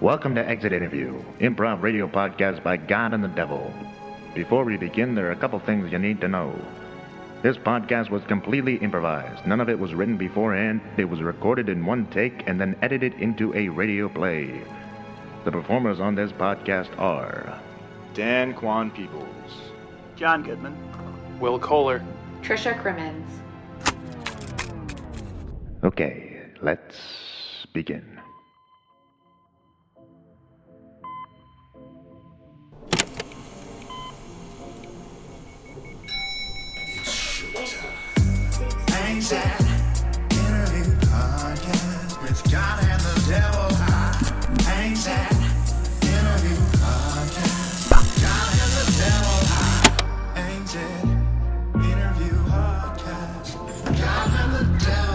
Welcome to Exit Interview, improv radio podcast by God and the Devil. Before we begin, there are a couple things you need to know. This podcast was completely improvised. None of it was written beforehand. It was recorded in one take and then edited into a radio play. The performers on this podcast are Dan KUAN Peoples, John Goodman, Will Kohler, Tricia Crimmins. Okay, let's begin. Exit Interview Podcast with God and the Devil. Exit Interview Podcast. God and the Devil. Exit Interview Podcast with God and the Devil.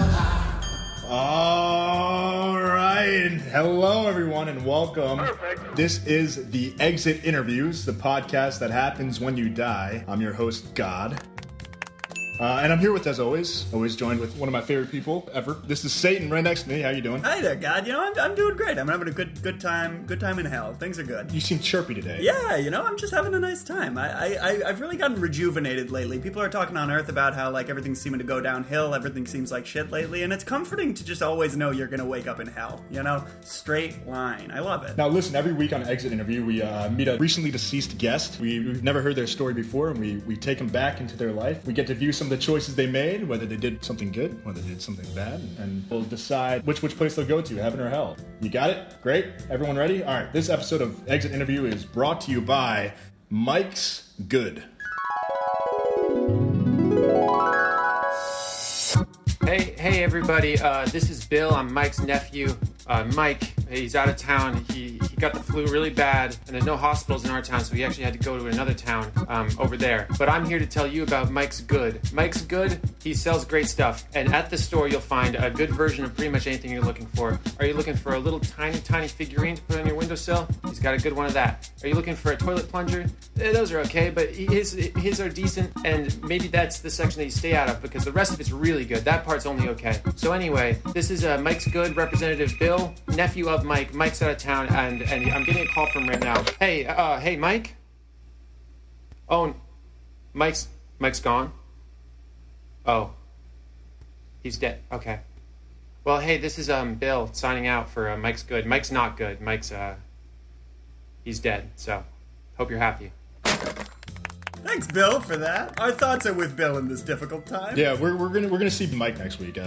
All right. Hello, everyone, and welcome. Perfect. This is the Exit Interviews, the podcast that happens when you die. I'm your host, God. And I'm here with, as always joined with one of my favorite people ever. This is Satan right next to me. How you doing? Hi there, God. I'm doing great. I'm having a good time in hell. Things are good. You seem chirpy today. Yeah, I'm just having a nice time. I've really gotten rejuvenated lately. People are talking on Earth about how, like, everything's seeming to go downhill, everything seems like shit lately, and it's comforting to just always know you're gonna wake up in hell, Straight line. I love it. Now, listen, every week on Exit Interview, we meet a recently deceased guest. We've never heard their story before, and we take them back into their life. We get to view some of the choices they made, whether they did something good, whether they did something bad, and we'll decide which place they'll go to, heaven or hell. You got it? Great. Everyone ready? All right. This episode of Exit Interview is brought to you by Mike's Good. Hey everybody, this is Bill. I'm Mike's nephew. Mike, he's out of town. He got the flu really bad, and there's no hospitals in our town, so he actually had to go to another town over there. But I'm here to tell you about Mike's Good. Mike's Good, he sells great stuff, and at the store you'll find a good version of pretty much anything you're looking for. Are you looking for a little tiny figurine to put on your windowsill? He's got a good one of that. Are you looking for a toilet plunger? Those are okay, but his are decent, and maybe that's the section that you stay out of, because the rest of it's really good. That part's only okay. So anyway, this is Mike's Good, Representative Bill, nephew of Mike. Mike's out of town, and I'm getting a call from him right now. Hey, Mike? Oh, Mike's gone? Oh. He's dead. Okay. Well, hey, this is Bill signing out for Mike's Good. Mike's not good. He's dead, so hope you're happy. Thanks, Bill, for that. Our thoughts are with Bill in this difficult time. Yeah, we're gonna see Mike next week.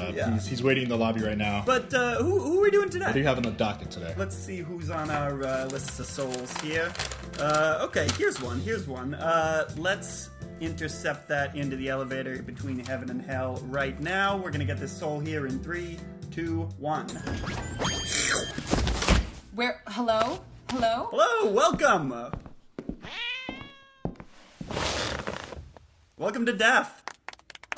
He's waiting in the lobby right now. But who are we doing today? What do you have on the docket today? Let's see who's on our list of souls here. Okay, here's one. Let's intercept that into the elevator between heaven and hell right now. We're gonna get this soul here in 3, 2, 1. Where? Hello? Hello, welcome. Welcome to death.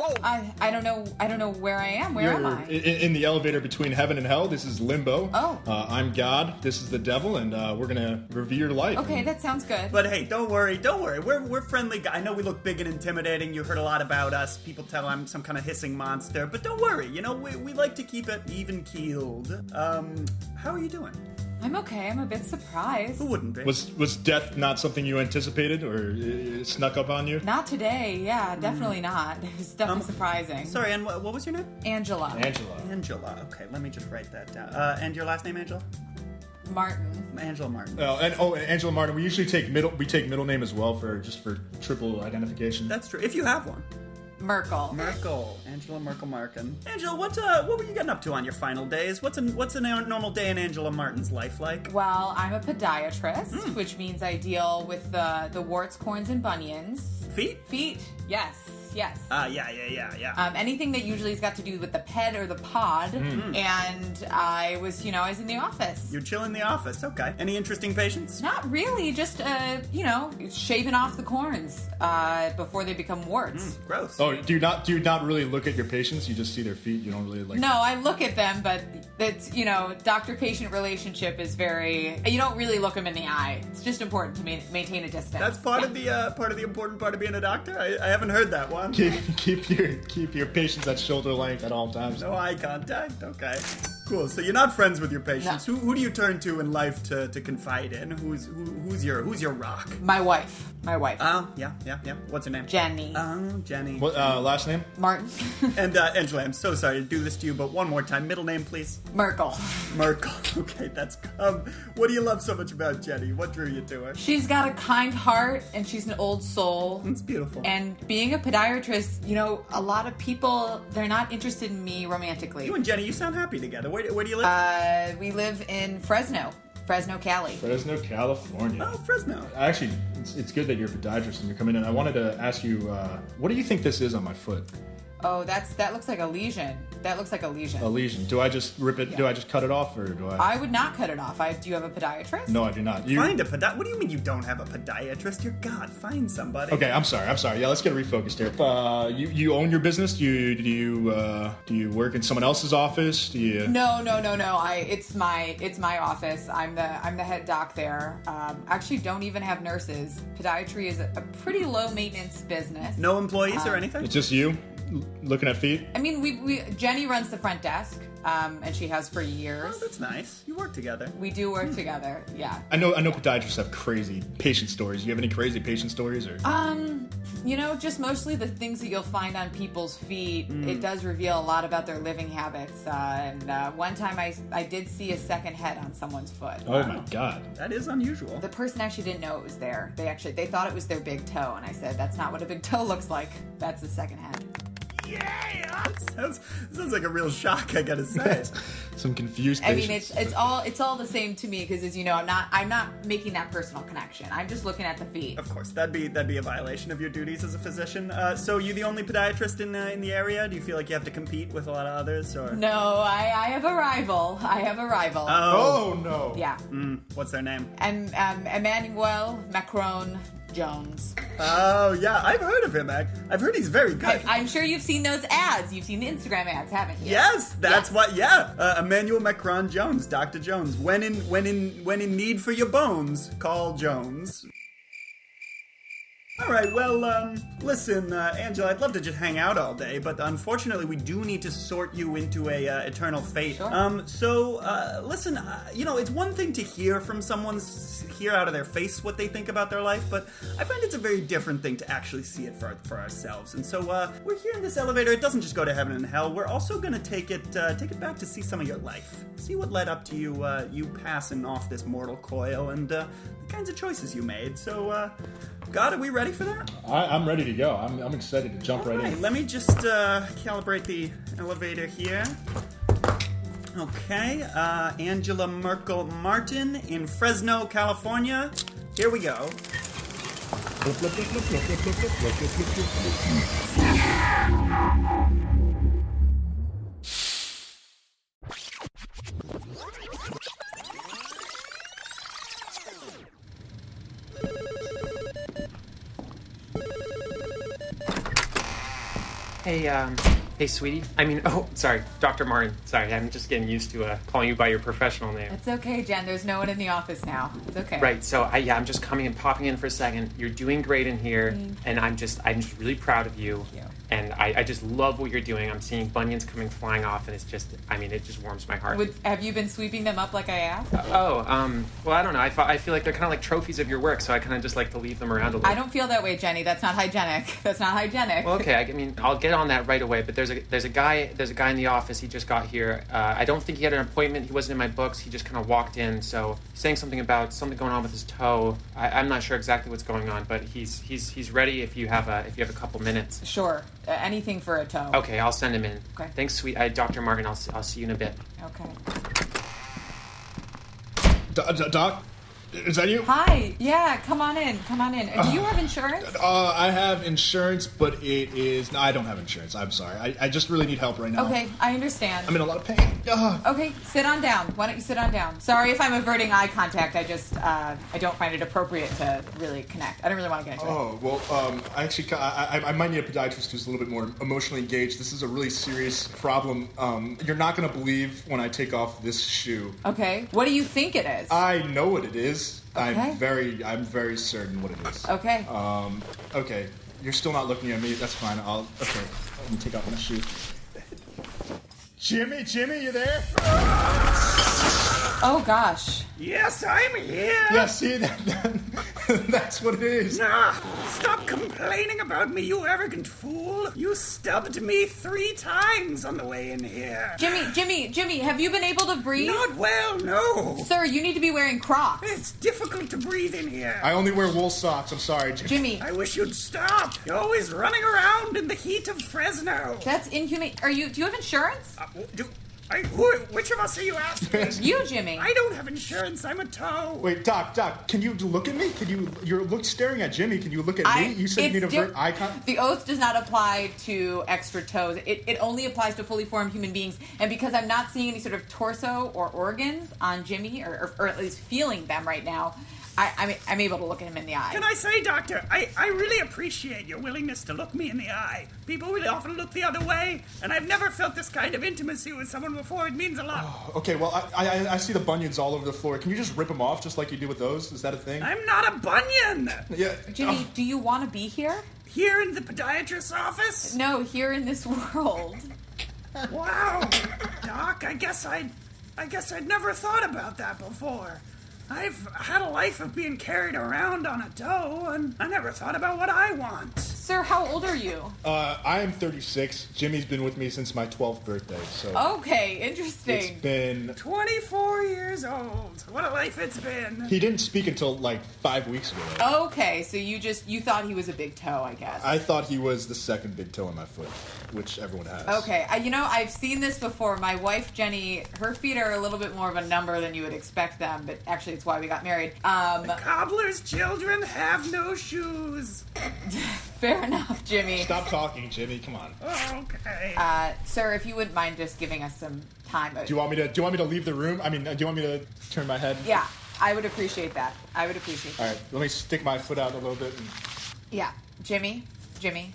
Oh, I don't know where I am. Where am I? In the elevator between heaven and hell. This is limbo. Oh. I'm God. This is the devil, and we're gonna review your life. Okay, that sounds good. But hey, don't worry. We're friendly guys. I know we look big and intimidating. You heard a lot about us. People tell I'm some kind of hissing monster. But don't worry. We like to keep it even keeled. How are you doing? I'm okay. I'm a bit surprised. Who wouldn't be? Was death not something you anticipated, or it snuck up on you? Not today. Yeah, definitely not. It was definitely surprising. Sorry, and what was your name? Angela. Angela. Okay, let me just write that down. And your last name, Angela? Martin. Angela Martin. Angela Martin. We usually take middle name as well for triple identification. That's true. If you have one. Merkel. Angela Merkel Martin. Angela, what were you getting up to on your final days? What's a normal day in Angela Martin's life like? Well, I'm a podiatrist, which means I deal with the warts, corns, and bunions. Feet? Yes. Yeah. Anything that usually has got to do with the ped or the pod. And I was in the office. You're chilling in the office, okay. Any interesting patients? Not really, just, shaving off the corns before they become warts. Gross. Oh, do you not really look at your patients? You just see their feet? You don't really like... No, I look at them, but it's, doctor-patient relationship is very... You don't really look them in the eye. It's just important to maintain a distance. That's part of the important part of being a doctor? I haven't heard that. Why on. Keep your patients at shoulder length at all times. No eye contact. Okay. Cool. So you're not friends with your patients. No. Who do you turn to in life to confide in? Who's your rock? My wife. Oh, yeah. What's her name? Jenny. Oh, Jenny. What last name? Martin. And Angela, I'm so sorry to do this to you, but one more time. Middle name, please. Merkel. Merkel. Okay, that's what do you love so much about Jenny? What drew you to her? She's got a kind heart, and she's an old soul. It's beautiful. And being a podiatrist, a lot of people, they're not interested in me romantically. You and Jenny, you sound happy together. Where do you live? We live in Fresno, Cali. Fresno, California. Oh, Fresno. Actually, it's good that you're a podiatrist and you're coming in. I wanted to ask you, what do you think this is on my foot? Oh, that looks like a lesion. That looks like a lesion. A lesion. Do I just rip it? Yeah. Do I just cut it off, or do I? I would not cut it off. Do you have a podiatrist? No, I do not. Find a podiatrist. What do you mean you don't have a podiatrist? You're God. Find somebody. Okay, I'm sorry. Yeah, let's get refocused here. You own your business? Do you work in someone else's office? Do you? No. It's my office. I'm the head doc there. Actually, don't even have nurses. Podiatry is a pretty low maintenance business. No employees or anything? It's just you looking at feet? I mean, Jenny runs the front desk, and she has for years. Oh, that's nice. You work together. We do work together. Yeah. I know podiatrists have crazy patient stories. Do you have any crazy patient stories, or? Just mostly the things that you'll find on people's feet. It does reveal a lot about their living habits. And one time I did see a second head on someone's foot. Oh my God. That is unusual. The person actually didn't know it was there. They thought it was their big toe, and I said, "That's not what a big toe looks like. That's a second head." Yeah, sounds like a real shock. I gotta say. Some confused I patients. mean, it's all the same to me because, as you know, I'm not making that personal connection. I'm just looking at the feet. Of course, that'd be a violation of your duties as a physician. So, you the only podiatrist in the area? Do you feel like you have to compete with a lot of others, or? No, I have a rival. Oh no. Yeah. What's their name? And Emmanuel Macron Jones. Oh yeah, I've heard of him. I've heard he's very good. I'm sure you've seen those ads. You've seen the Instagram ads, haven't you? Yes, that's what. Yeah, Emmanuel Macron Jones, Dr. Jones. When in need for your bones, call Jones. All right, well, listen, Angela, I'd love to just hang out all day, but unfortunately we do need to sort you into a eternal fate. Sure. Listen, it's one thing to hear from someone, hear out of their face what they think about their life, but I find it's a very different thing to actually see it for ourselves. And so, we're here in this elevator. It doesn't just go to heaven and hell. We're also gonna take it back to see some of your life. See what led up to you passing off this mortal coil and, the kinds of choices you made. So, God, are we ready for that? I'm ready to go. I'm excited to jump right in. Let me just calibrate the elevator here. Okay, Angela Merkel Martin in Fresno, California. Here we go. Hey, sweetie. Sorry, Dr. Martin. Sorry, I'm just getting used to calling you by your professional name. It's okay, Jen. There's no one in the office now. It's okay. Right. So I'm just popping in for a second. You're doing great in here, and I'm just really proud of you. Thank you. And I just love what you're doing. I'm seeing bunions coming flying off, and it just warms my heart. Have you been sweeping them up like I asked? Well, I don't know. I feel like they're kind of like trophies of your work, so I kind of just like to leave them around a little. I don't feel that way, Jenny. That's not hygienic. Well, okay. I'll get on that right away. But there's a guy in the office. He just got here. I don't think he had an appointment. He wasn't in my books. He just kind of walked in. So he's saying something about something going on with his toe. I'm not sure exactly what's going on, but he's ready if you have a couple minutes. Sure. Anything for a toe. Okay, I'll send him in. Okay. Thanks, sweet. Dr. Martin, I'll see you in a bit. Okay. Doc, is that you? Hi. Yeah, come on in. Do you have insurance? I have insurance, but I don't have insurance. I'm sorry. I just really need help right now. Okay, I understand. I'm in a lot of pain. Okay, sit on down. Why don't you sit on down? Sorry if I'm averting eye contact. I just, I don't find it appropriate to really connect. I don't really want to get into it. Oh, well, I might need a podiatrist who's a little bit more emotionally engaged. This is a really serious problem. You're not going to believe when I take off this shoe. Okay, what do you think it is? I know what it is. Okay. I'm very certain what it is. Okay. Okay. you're still not looking at me. That's fine. Okay, let me take off my shoe. Jimmy, you there? Oh gosh. Yes, I'm here. Yeah, see, that's what it is. Nah, stop complaining about me, you arrogant fool. You stubbed me 3 times on the way in here. Jimmy, have you been able to breathe? Not well, no. Sir, you need to be wearing Crocs. It's difficult to breathe in here. I only wear wool socks. I'm sorry, Jimmy. I wish you'd stop. You're always running around in the heat of Fresno. That's inhumane. Do you have insurance? Which of us are you asking? You, Jimmy. I don't have insurance. I'm a toe. Wait, Doc, can you look at me? You're staring at Jimmy. Can you look at me? You said you need to avert eye contact. The oath does not apply to extra toes. It only applies to fully formed human beings. And because I'm not seeing any sort of torso or organs on Jimmy, or at least feeling them right now, I'm able to look at him in the eye. Can I say, Doctor, I really appreciate your willingness to look me in the eye. People really often look the other way, and I've never felt this kind of intimacy with someone before. It means a lot. Oh, okay, well, I see the bunions all over the floor. Can you just rip them off just like you do with those? Is that a thing? I'm not a bunion. Yeah. Jimmy, do you want to be here? Here in the podiatrist's office? No, here in this world. Wow. Doc, I guess I'd never thought about that before. I've had a life of being carried around on a toe, and I never thought about what I want. Sir, how old are you? I am 36. Jimmy's been with me since my 12th birthday, so... Okay, interesting. It's been... 24 years old. What a life it's been. He didn't speak until, 5 weeks ago. Okay, so you thought he was a big toe, I guess. I thought he was the second big toe in my foot, which everyone has. Okay, I've seen this before. My wife, Jenny, her feet are a little bit more of a number than you would expect them, but actually it's why we got married. The cobbler's children have no shoes. Fair enough, Jimmy. Stop talking, Jimmy. Come on. Oh, okay. Sir, if you wouldn't mind just giving us some time. Do you want me to leave the room? Do you want me to turn my head? Yeah, I would appreciate that. All right, let me stick my foot out a little bit. Yeah, Jimmy.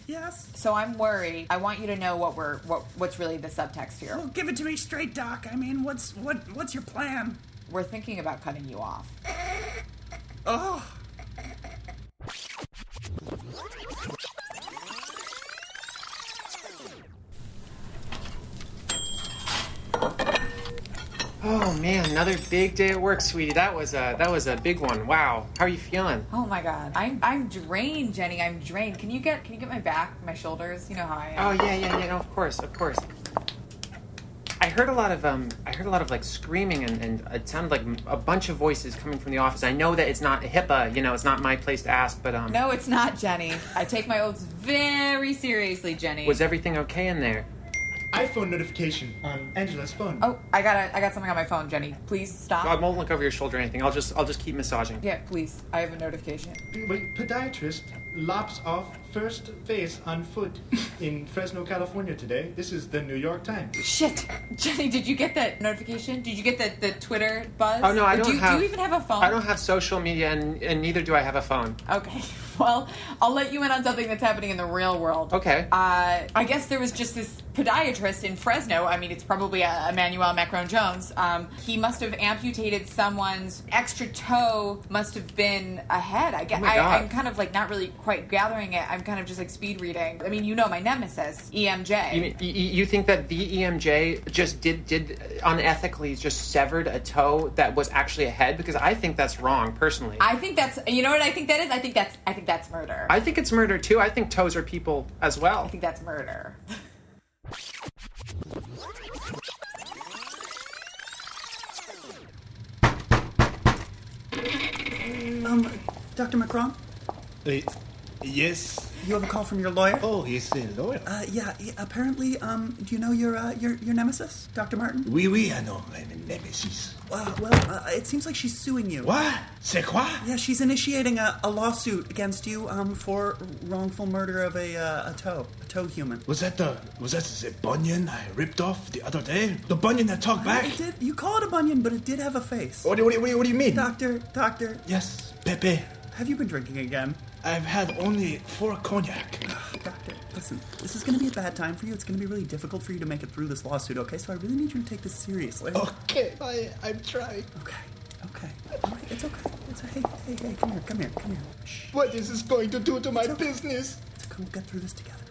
Yes? So I'm worried. I want you to know what's really the subtext here. Well, give it to me straight, Doc. I mean, what's your plan? We're thinking about cutting you off. Oh. Oh man, another big day at work, sweetie. That was a big one. Wow. How are you feeling? Oh my God, I'm drained, Jenny. I'm drained. Can you get my back, my shoulders? You know how I am. Oh yeah. No, of course. I heard a lot of like screaming and it sounded like a bunch of voices coming from the office. I know that it's not HIPAA, it's not my place to ask, but No, it's not, Jenny. I take my oaths very seriously, Jenny. Was everything okay in there? iPhone notification on Angela's phone. Oh, I got something on my phone, Jenny. Please stop. I won't look over your shoulder or anything. I'll just keep massaging. Yeah, please. I have a notification. Wait, podiatrist lops off first face on foot in Fresno, California today. This is the New York Times. Shit. Jenny, did you get that notification? Did you get the Twitter buzz? Oh, no, I don't have... Do you even have a phone? I don't have social media, and neither do I have a phone. Okay. Well, I'll let you in on something that's happening in the real world. Okay. I guess there was just this podiatrist in Fresno. I mean, it's probably Emmanuel Macron Jones. He must have amputated someone's extra toe. Must have been a head. I guess. I'm kind of not really quite gathering it. I'm kind of just speed reading. I mean, my nemesis, EMJ. You think that the EMJ just did unethically just severed a toe that was actually a head? Because I think that's wrong, personally. I think that's. You know what I think that is? I think that's murder. I think it's murder too. I think toes are people as well. I think that's murder. Dr. Macron? Yes. You have a call from your lawyer? Oh, he's a lawyer. Yeah. Apparently, do you know your nemesis, Dr. Martin? Oui, I know my nemesis. It seems like she's suing you. What? C'est quoi? Yeah, she's initiating a lawsuit against you for wrongful murder of a toe human. Was that the bunion I ripped off the other day? The bunion that talked back? It did. You call it a bunion, but it did have a face. What do you mean? Doctor. Yes, Pepe. Have you been drinking again? I've had only 4 cognac. Doctor, listen, this is going to be a bad time for you. It's going to be really difficult for you to make it through this lawsuit, okay? So I really need you to take this seriously. Okay, I'm trying. Okay. All right, it's okay. Hey, come here. Shh. What is this going to do to my business? Come get through this together.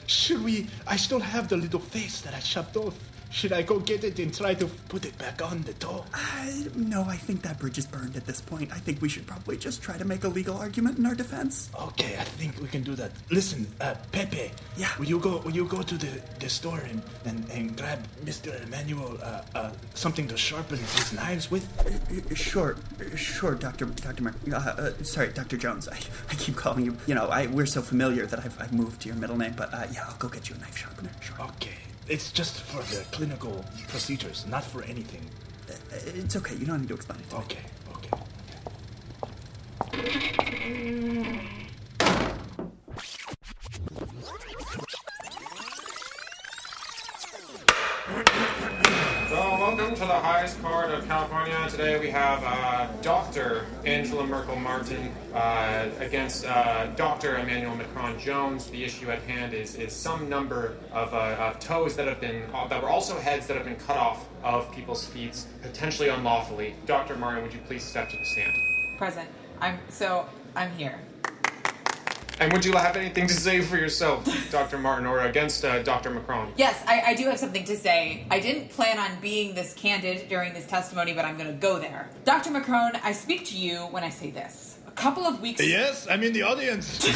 Should we? I still have the little face that I chopped off. Should I go get it and try to put it back on the toe? No, I think that bridge is burned at this point. I think we should probably just try to make a legal argument in our defense. Okay, I think we can do that. Listen, Pepe. Yeah. Will you go to the store and grab Mr. Emmanuel something to sharpen his knives with? Sure, Dr. Sorry, Dr. Jones. I keep calling you. You know, we're so familiar that I've moved to your middle name. But yeah, I'll go get you a knife sharpener. Sure. Okay. It's just for the clinical procedures, not for anything. It's okay. You don't need to explain it to me. Okay. So, welcome to the highest court of California. Today we have Dr. Angela Merkel Martin against Dr. Emmanuel Macron Jones. The issue at hand is some number of toes that were also heads that have been cut off of people's feet, potentially unlawfully. Dr. Martin, would you please step to the stand? Present. I'm here. And would you have anything to say for yourself, Dr. Martin, or against Dr. Macron? Yes, I do have something to say. I didn't plan on being this candid during this testimony, but I'm going to go there. Dr. Macron, I speak to you when I say this. A couple of weeks... Yes, I'm in the audience.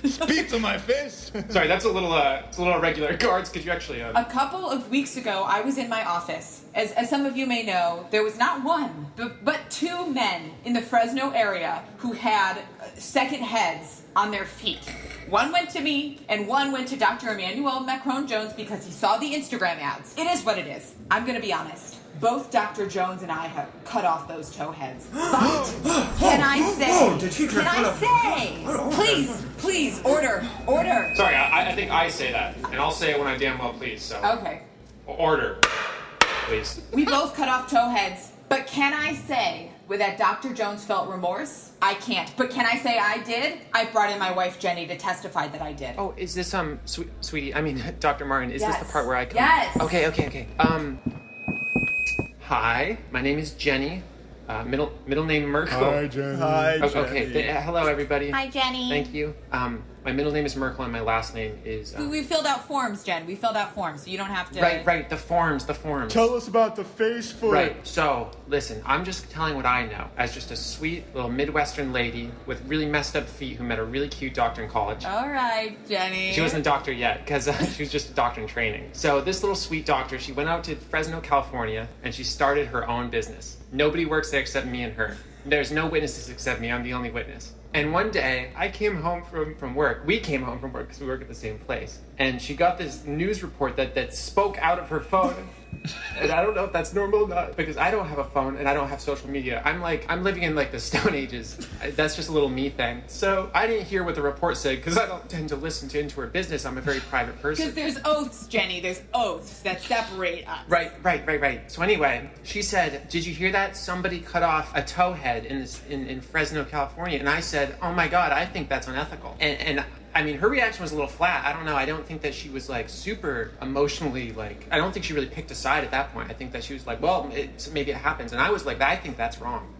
Speak to my face. Sorry, that's a little irregular. Guards, could you actually... A couple of weeks ago, I was in my office. As some of you may know, there was not one, but two men in the Fresno area who had second heads on their feet. One went to me, and one went to Dr. Emmanuel Macron Jones because he saw the Instagram ads. It is what it is. I'm gonna be honest. Both Dr. Jones and I have cut off those toe heads. But can I say? Please, order. Sorry, I think I say that, and I'll say it when I damn well please, so... Okay. Order, please. We both cut off toe heads, but can I say that Dr. Jones felt remorse? I can't. But can I say I did? I brought in my wife Jenny to testify that I did. Oh, is this, sweetie, I mean, Dr. Martin, is this the part where I come... Yes. Okay. Hi, my name is Jenny. Middle name Merkel. Hi, Jenny. Okay. Hello, everybody. Hi, Jenny. Thank you. My middle name is Merkel, and my last name is. We filled out forms, Jen. We filled out forms, so you don't have to. Right. The forms. Tell us about the face foot. Right. So, listen, I'm just telling what I know as just a sweet little Midwestern lady with really messed up feet who met a really cute doctor in college. All right, Jenny. She wasn't a doctor yet because she was just a doctor in training. So this little sweet doctor, she went out to Fresno, California, and she started her own business. Nobody works there except me and her. There's no witnesses except me. I'm the only witness. And one day, I came home from work. We came home from work because we work at the same place. And she got this news report that spoke out of her phone. And I don't know if that's normal or not, because I don't have a phone and I don't have social media. I'm living in like the Stone Ages. That's just a little me thing. So I didn't hear what the report said because I don't tend to listen into her business. I'm a very private person. Because there's oaths, Jenny. There's oaths that separate us. Right. So anyway, she said, "Did you hear that? Somebody cut off a toe head in Fresno, California." And I said, "Oh my God, I think that's unethical." And I mean, her reaction was a little flat. I don't know. I don't think that she was like super emotionally I don't think she really picked a side at that point. I think that she was like, well, maybe it happens. And I was like, I think that's wrong.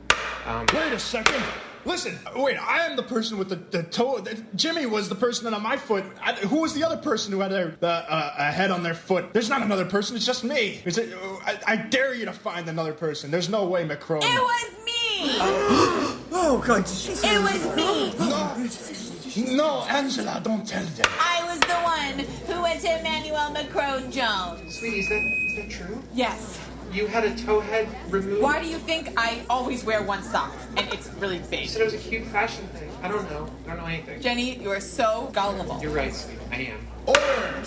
Wait a second. Listen, wait, I am the person with the toe. Jimmy was the person on my foot. Who was the other person who had a head on their foot? There's not another person, it's just me. I dare you to find another person. There's no way Macron. It was me! Oh, God, Jesus. It was me! No, Angela, don't tell them. I was the one who went to Emmanuel Macron Jones. Sweetie, is that true? Yes. You had a toe head removed? Why do you think I always wear one sock? And it's really big. You said it was a cute fashion thing. I don't know anything. Jenny, you are so gullible. You're right, sweetie. I am. Order!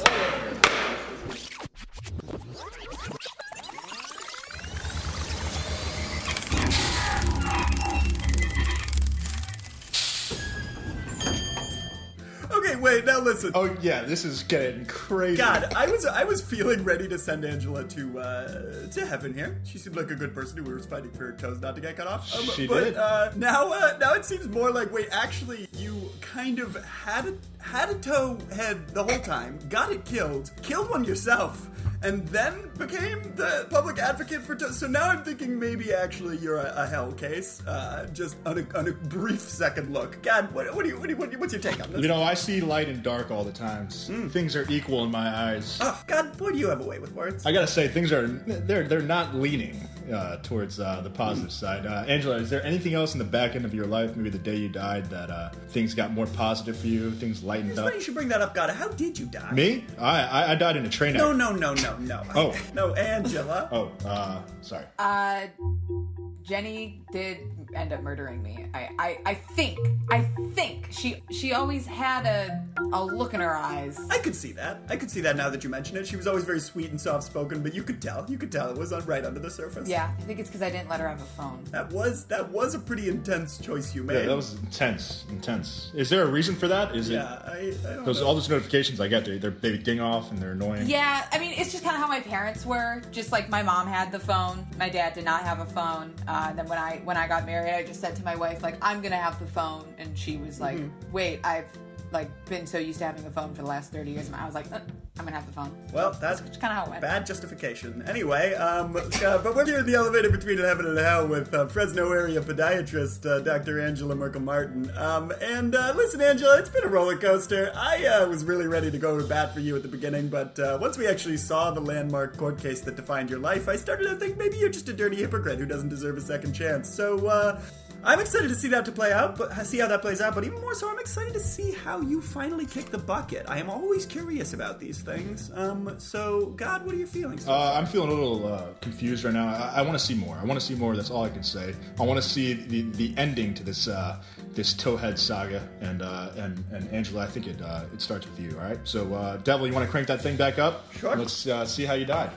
Okay, wait, now listen. Oh yeah, this is getting crazy. God, I was feeling ready to send Angela to heaven here. She seemed like a good person who was fighting for her toes not to get cut off. She did. Now it seems more like, wait, actually, you kind of had had a toe head the whole time, got it killed one yourself, and then became the public advocate for toes. So now I'm thinking maybe actually you're a hell case. Just on a brief second look. God, what's your take on this? You know, I see light and dark all the time. Things are equal in my eyes. Oh, God, boy, do you have a way with words. I gotta say, they're not leaning towards the positive side. Angela, is there anything else in the back end of your life, maybe the day you died, that things got more positive for you, things lightened It's up? funny you should bring that up, God. How did you die? Me? I died in a train accident. No. Oh. No, Angela. Oh, sorry. Jenny did end up murdering me. I think she always had a look in her eyes. I could see that now that you mention it. She was always very sweet and soft-spoken, but you could tell it was right under the surface. Yeah, I think it's because I didn't let her have a phone. That was a pretty intense choice you made. Yeah, that was intense. Is there a reason for that? Is it? I don't Those know. all those notifications I get, they ding off and they're annoying. Yeah, I mean, it's just kind of how my parents were. Just like my mom had the phone, my dad did not have a phone. And then when I got married, I just said to my wife, like, I'm gonna have the phone, and she was like, wait, I've like been so used to having a phone for the last 30 years, and I was like, I'm gonna have the phone. Well, that's kind of how it went. bad justification. Anyway, but we're here in the elevator between heaven and hell with Fresno area podiatrist Dr. Angela Merkel Martin. Listen, Angela, it's been a roller coaster. I was really ready to go to bat for you at the beginning, but once we actually saw the landmark court case that defined your life, I started to think maybe you're just a dirty hypocrite who doesn't deserve a second chance. So, I'm excited to see how that plays out, but even more so, I'm excited to see how you finally kick the bucket. I am always curious about these things. So, God, what are your feelings? I'm feeling a little confused right now. I want to see more. That's all I can say. I want to see the ending to this Toehead saga. And Angela, I think it starts with you. All right. So, Devil, you want to crank that thing back up? Sure. Let's see how you died.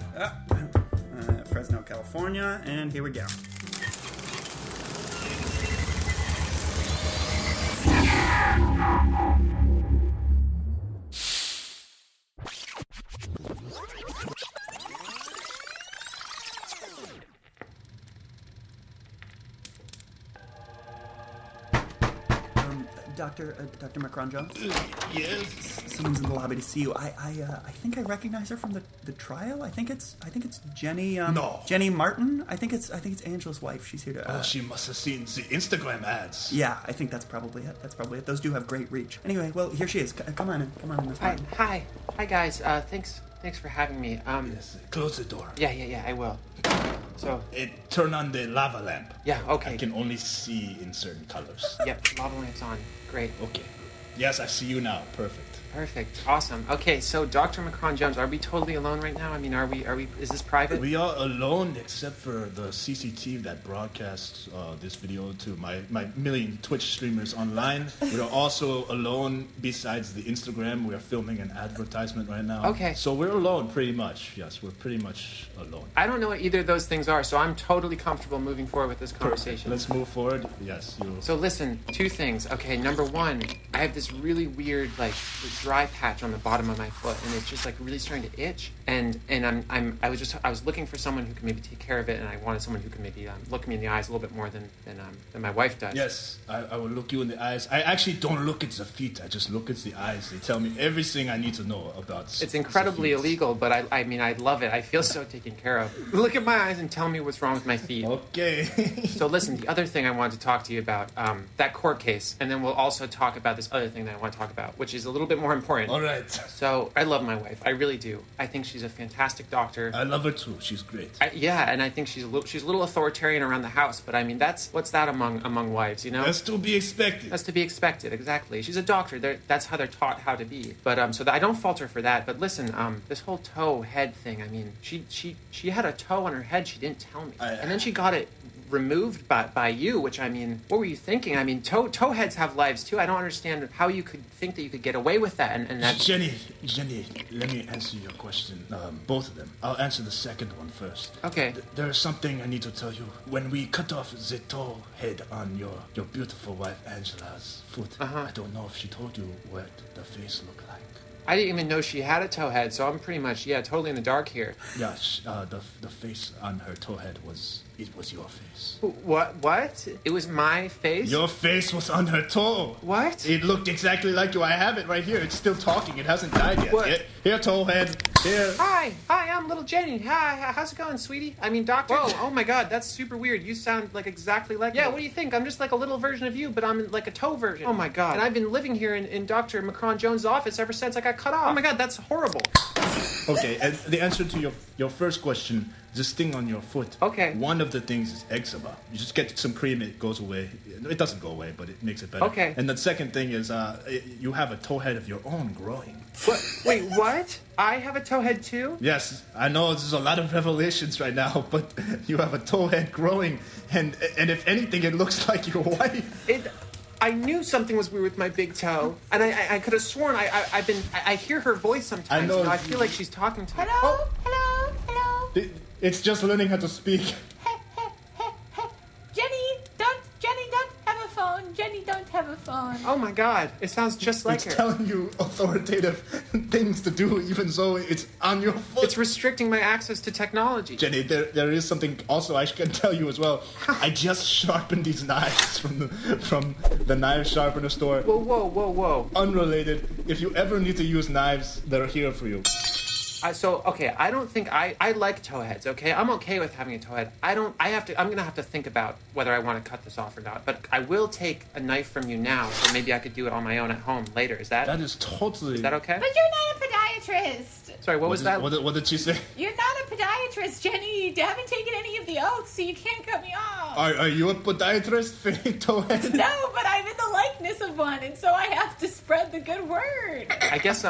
Fresno, California, and here we go. Dr. Macron Jones? Yes. Someone's in the lobby to see you. I think I recognize her from the trial. I think it's Jenny. No. Jenny Martin. I think it's Angela's wife. She's here to. She must have seen the Instagram ads. Yeah, I think that's probably it. Those do have great reach. Anyway, well, here she is. Come on in, Miss Martin. Hi, guys. Thanks for having me. Yes. Close the door. Yeah, I will. So, Turn on the lava lamp. yeah, okay. I can only see in certain colors. Yep, lava lamp's on. Great. Okay. Yes, I see you now. Perfect. Perfect. Awesome. Okay, so Dr. Macron Jones, are we totally alone right now? I mean, are we, is this private? We are alone except for the CCTV that broadcasts this video to my million Twitch streamers online. We are also alone besides the Instagram. We are filming an advertisement right now. Okay. So we're alone pretty much. Yes, we're pretty much alone. I don't know what either of those things are, so I'm totally comfortable moving forward with this conversation. Let's move forward. Yes, you. So listen, two things. Okay, number one, I have this really weird, like, dry patch on the bottom of my foot, and it's just like really starting to itch. And I was looking for someone who can maybe take care of it, and I wanted someone who can maybe look me in the eyes a little bit more than my wife does. Yes, I will look you in the eyes. I actually don't look at the feet. I just look at the eyes. They tell me everything I need to know about. It's incredibly the feet. illegal, but I mean, I love it. I feel so taken care of. Look at my eyes and tell me what's wrong with my feet. Okay. So listen, the other thing I wanted to talk to you about, that court case, and then we'll also talk about this other thing that I want to talk about, which is a little bit more important. All right. So I love my wife. I really do. I think she's a fantastic doctor. I love her too. She's great. Yeah, and I think she's a little authoritarian around the house. But I mean, what's that among wives, you know? That's to be expected. That's to be expected, exactly. She's a doctor. That's how they're taught how to be. But I don't fault her for that. But listen, this whole toe head thing. I mean, she had a toe on her head. She didn't tell me, and then she got it removed by you, which, I mean, what were you thinking? I mean, toeheads have lives too. I don't understand how you could think that you could get away with that. And that. Jenny, let me answer your question. Both of them. I'll answer the second one first. Okay. There's something I need to tell you. When we cut off the toe head on your beautiful wife Angela's foot, I don't know if she told you what the face looked like. I didn't even know she had a toe head, so I'm pretty much, totally in the dark here. Yeah, the face on her toe head was your face. What? It was my face? Your face was on her toe. What? It looked exactly like you. I have it right here. It's still talking. It hasn't died yet. What? Here, Toehead. Here. Hi, I'm little Jenny. Hi, how's it going, sweetie? I mean, doctor. Whoa, oh my God, that's super weird. You sound like exactly like me. Yeah, what do you think? I'm just like a little version of you, but I'm like a toe version. Oh my God. And I've been living here in Dr. Macron Jones' office ever since I got cut off. Oh my God, that's horrible. Okay, and the answer to your first question, the sting on your foot. Okay. One of the things is eczema. You just get some cream, it goes away. It doesn't go away, but it makes it better. Okay. And the second thing is you have a toe head of your own growing. What? Wait, what? I have a toe head too? Yes, I know there's a lot of revelations right now, but you have a toe head growing, and if anything, it looks like your wife. I knew something was weird with my big toe, and I could have sworn I hear her voice sometimes. I know. I feel like she's talking to me. Hello? It's just learning how to speak. Jenny, don't have a phone. Jenny, don't have a phone. Oh my God, it sounds just like It's her. telling you authoritative things to do, even though it's on your foot. It's restricting my access to technology. Jenny, there is something also I can tell you as well. I just sharpened these knives from the knife sharpener store. Whoa. Unrelated. If you ever need to use knives, they're here for you. I don't think I like toe heads, okay? I'm okay with having a toe head. I'm gonna have to think about whether I want to cut this off or not. But I will take a knife from you now, so maybe I could do it on my own at home later. Is that Is totally... Is that okay? But you're not a podiatrist. Sorry, what was that? What did she say? You're not a podiatrist, Jenny. You haven't taken any of the oaths, so you can't cut me off. Are you a podiatrist, Toehead? No, but I'm in the likeness of one, and so I have to spread the good word. I guess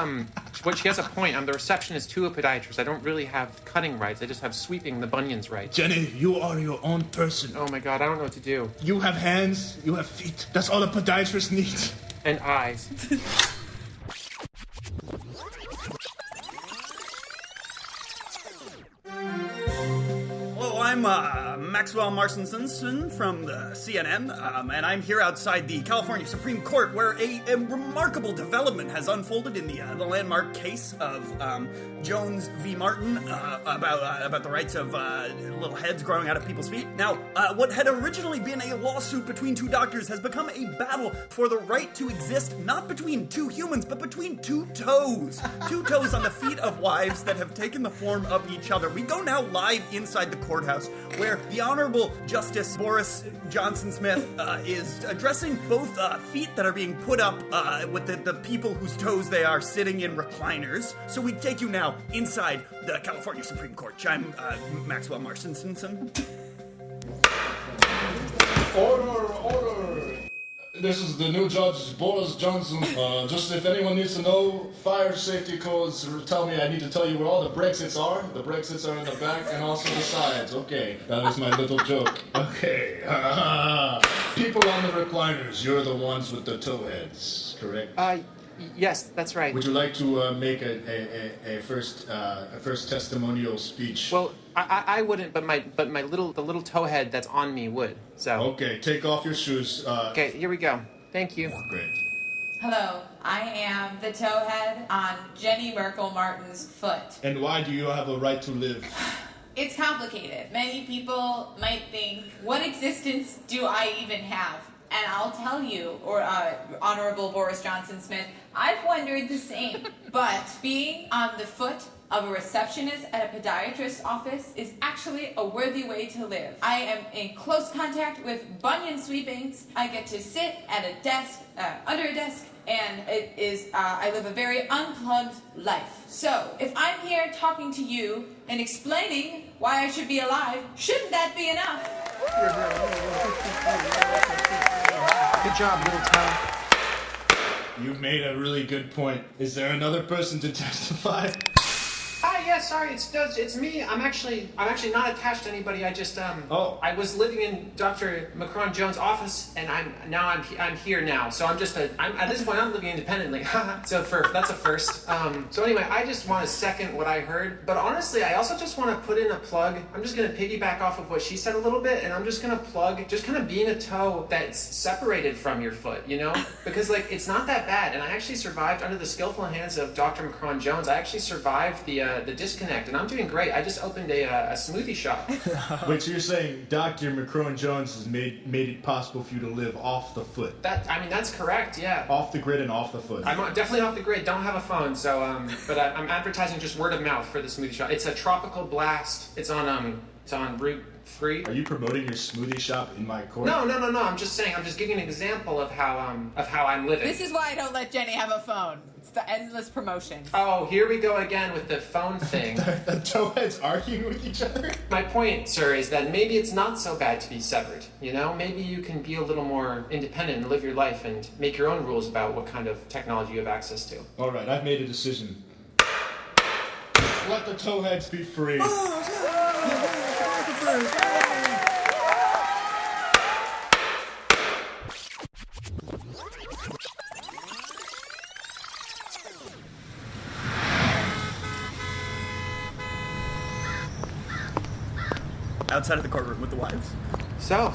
what she has a point. I'm the receptionist to a podiatrist. I don't really have cutting rights. I just have sweeping the bunions rights. Jenny, you are your own person. Oh my God, I don't know what to do. You have hands, you have feet. That's all a podiatrist needs. And eyes. Hello, I'm Maxwell Martinson from the CNN, and I'm here outside the California Supreme Court, where a remarkable development has unfolded in the landmark case of Jones v. Martin about the rights of little heads growing out of people's feet. Now, what had originally been a lawsuit between two doctors has become a battle for the right to exist not between two humans, but between two toes. Two toes on the feet of wives that have taken the form of each other. We go now live inside the courthouse, where the Honorable Justice Boris Johnson Smith is addressing both feet that are being put up with the people whose toes they are sitting in recliners. So we take you now inside the California Supreme Court. I'm Maxwell Martinson. Order! This is the new judge, Boris Johnson. Just if anyone needs to know, fire safety codes tell me I need to tell you where all the Brexits are. The Brexits are in the back and also the sides. Okay, that was my little joke. Okay. People on the recliners, you're the ones with the toe heads, correct? Yes, that's right. Would you like to make a first testimonial speech? Well, I wouldn't, but the little toe head that's on me would. So. Okay, take off your shoes. Okay, here we go. Thank you. Great. Hello, I am the toehead on Jenny Merkel Martin's foot. And why do you have a right to live? It's complicated. Many people might think, what existence do I even have? And I'll tell you, Honorable Boris Johnson Smith, I've wondered the same. But being on the foot of a receptionist at a podiatrist's office is actually a worthy way to live. I am in close contact with bunion sweepings. I get to sit at a desk, under a desk, and it is, I live a very unplugged life. So, if I'm here talking to you and explaining why I should be alive, shouldn't that be enough? Good job, little toe. You made a really good point. Is there another person to testify? yeah, sorry, it's me. I'm actually not attached to anybody. I just I was living in Dr. Macron Jones' office, and I'm here now. So at this point I'm living independently. So that's a first. So anyway, I just want to second what I heard, but honestly, I also just want to put in a plug. I'm just gonna piggyback off of what she said a little bit, and I'm just gonna plug just kind of being a toe that's separated from your foot, you know, because like it's not that bad, and I actually survived under the skillful hands of Dr. Macron Jones. I actually survived the disconnect, and I'm doing great. I just opened a smoothie shop. Wait, so you're saying Dr. Macron Jones has made it possible for you to live off the foot? That's correct, yeah. Off the grid and off the foot. I'm definitely off the grid. Don't have a phone, so but I'm advertising just word of mouth for the smoothie shop. It's a tropical blast. It's on Route 3. Are you promoting your smoothie shop in my court? No. I'm just saying. I'm just giving an example of how I'm living. This is why I don't let Jenny have a phone. It's the endless promotions. Oh, here we go again with the phone thing. The Toeheads arguing with each other? My point, sir, is that maybe it's not so bad to be severed. You know, maybe you can be a little more independent and live your life and make your own rules about what kind of technology you have access to. All right, I've made a decision. Let the Toeheads be free. Outside of the courtroom with the wives. So,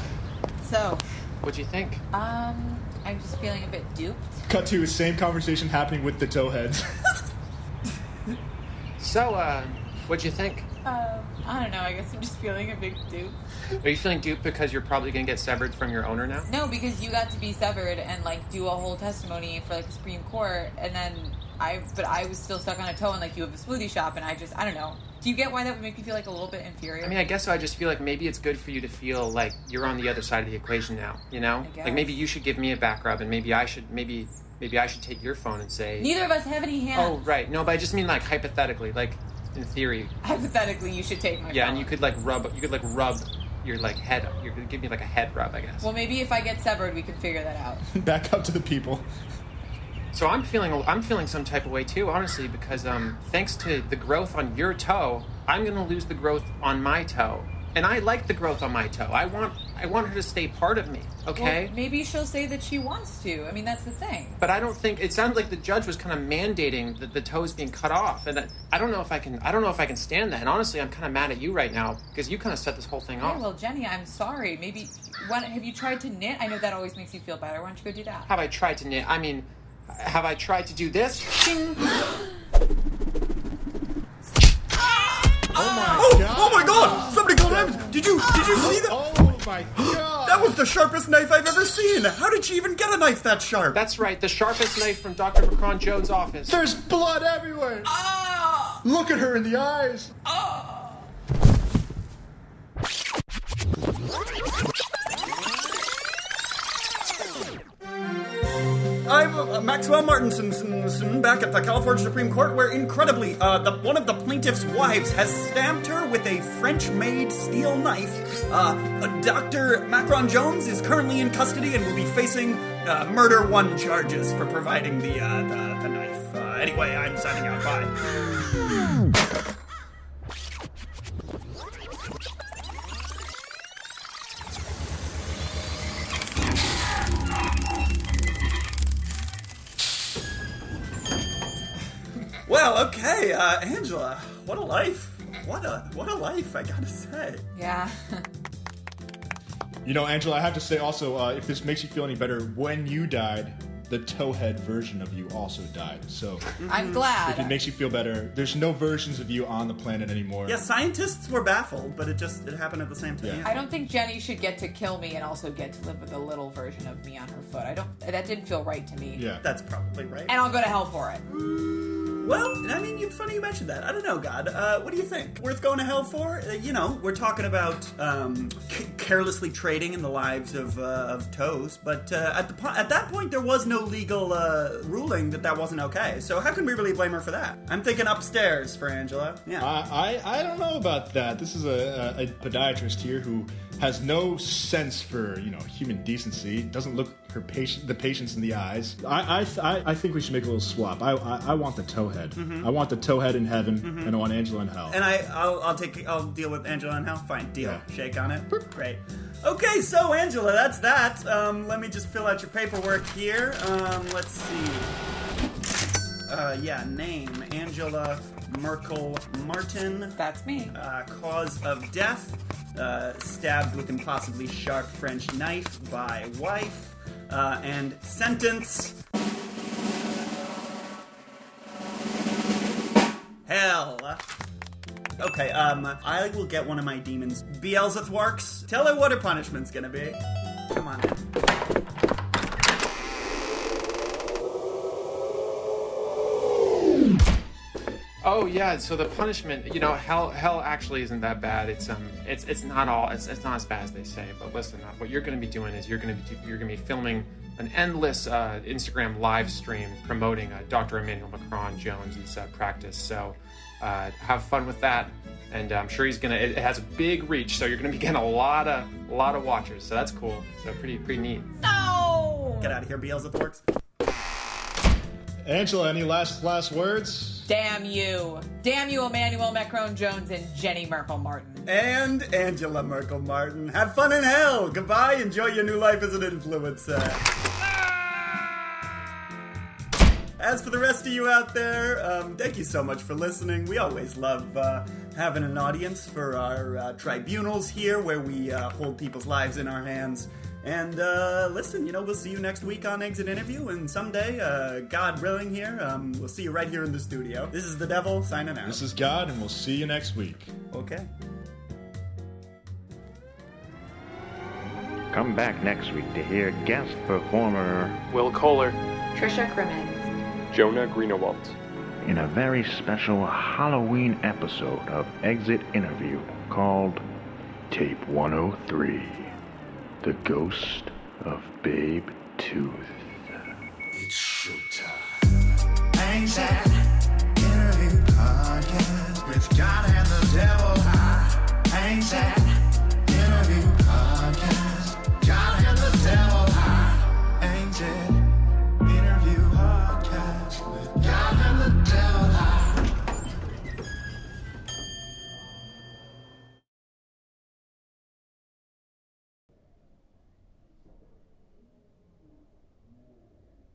So, what'd you think? I'm just feeling a bit duped. Cut to the same conversation happening with the Toeheads. So, what'd you think? I don't know, I guess I'm just feeling a bit duped. Are you feeling duped because you're probably gonna get severed from your owner now? No, because you got to be severed and like do a whole testimony for like the Supreme Court, and then I was still stuck on a toe, and like you have a smoothie shop, and I don't know. Do you get why that would make you feel like a little bit inferior? I mean, I guess so. I just feel like maybe it's good for you to feel like you're on the other side of the equation now, you know? I guess. Like maybe you should give me a back rub, and maybe I should take your phone and say... Neither of us have any hands. Oh, right. No, but I just mean like hypothetically, like in theory. Hypothetically, you should take my phone. Yeah, and you could rub your like head. You could give me like a head rub, I guess. Well, maybe if I get severed, we can figure that out. Back up to the people. So I'm feeling some type of way too, honestly, because thanks to the growth on your toe, I'm gonna lose the growth on my toe, and I like the growth on my toe. I want her to stay part of me, okay? Well, maybe she'll say that she wants to. I mean, that's the thing. But I don't think it sounded like the judge was kind of mandating that the toes being cut off, and I don't know if I can stand that. And honestly, I'm kind of mad at you right now because you kind of set this whole thing off. Yeah, well, Jenny, I'm sorry. Maybe have you tried to knit? I know that always makes you feel better. Why don't you go do that? Have I tried to knit? I mean, have I tried to do this? Oh my God! Somebody called ambulance! Did you see that? Oh my God! That was the sharpest knife I've ever seen! How did she even get a knife that sharp? That's right, the sharpest knife from Dr. Macron Jones' office. There's blood everywhere! Ah! Look at her in the eyes! I'm Maxwell Martinson, back at the California Supreme Court, where incredibly, one of the plaintiff's wives has stamped her with a French-made steel knife. Dr. Macron Jones is currently in custody and will be facing murder 1 charges for providing the knife. Anyway, I'm signing out. Bye. Well, okay, Angela, what a life. What a life, I gotta say. Yeah. You know, Angela, I have to say also, if this makes you feel any better, when you died, the Toehead version of you also died. So I'm glad. if it makes you feel better, there's no versions of you on the planet anymore. Yeah, scientists were baffled, but it happened at the same time. Yeah. I don't think Jenny should get to kill me and also get to live with a little version of me on her foot. That didn't feel right to me. Yeah. That's probably right. And I'll go to hell for it. Well, I mean, funny you mentioned that. I don't know, God. What do you think? Worth going to hell for? We're talking about carelessly trading in the lives of toes, but at that point, there was no legal ruling that wasn't okay. So how can we really blame her for that? I'm thinking upstairs for Angela. Yeah. I don't know about that. This is a podiatrist here who has no sense for, human decency, doesn't look the patients in the eyes. I think we should make a little swap. I want the Toehead. I want the Toehead in heaven, and I want Angela in hell. And I'll deal with Angela in hell. Fine, deal. Yeah. Shake on it. Great. Okay, so Angela, that's that. Let me just fill out your paperwork here. Let's see. Name Angela Merkel Martin. That's me. Cause of death, stabbed with impossibly sharp French knife by wife. And sentence, hell. Okay, I will get one of my demons. Beelzethwarks, tell her what her punishment's gonna be. Come on in. Oh yeah, so the punishment, hell actually isn't that bad. It's not as bad as they say. But listen, what you're going to be doing is you're going to be filming an endless Instagram live stream promoting Dr. Emmanuel Macron Jones's practice. So have fun with that, and I'm sure it has a big reach, so you're going to be getting a lot of watchers. So that's cool. So pretty neat. No! Get out of here, Beelzethwarks. Angela, any last words? Damn you. Damn you, Emmanuel Macron Jones and Jenny Merkel Martin. And Angela Merkel Martin. Have fun in hell. Goodbye. Enjoy your new life as an influencer. As for the rest of you out there, thank you so much for listening. We always love having an audience for our tribunals here, where we hold people's lives in our hands. And listen, we'll see you next week on Exit Interview, and someday, God willing here, we'll see you right here in the studio. This is the Devil signing out. This is God, and we'll see you next week. Okay. Come back next week to hear guest performer Will Kohler. Tricia Crimmins. Jonah Greenewalt. in a very special Halloween episode of Exit Interview called Tape 103, The Ghost of Babe Tooth. It's showtime. Exit Interview Podcast with God and the Devil.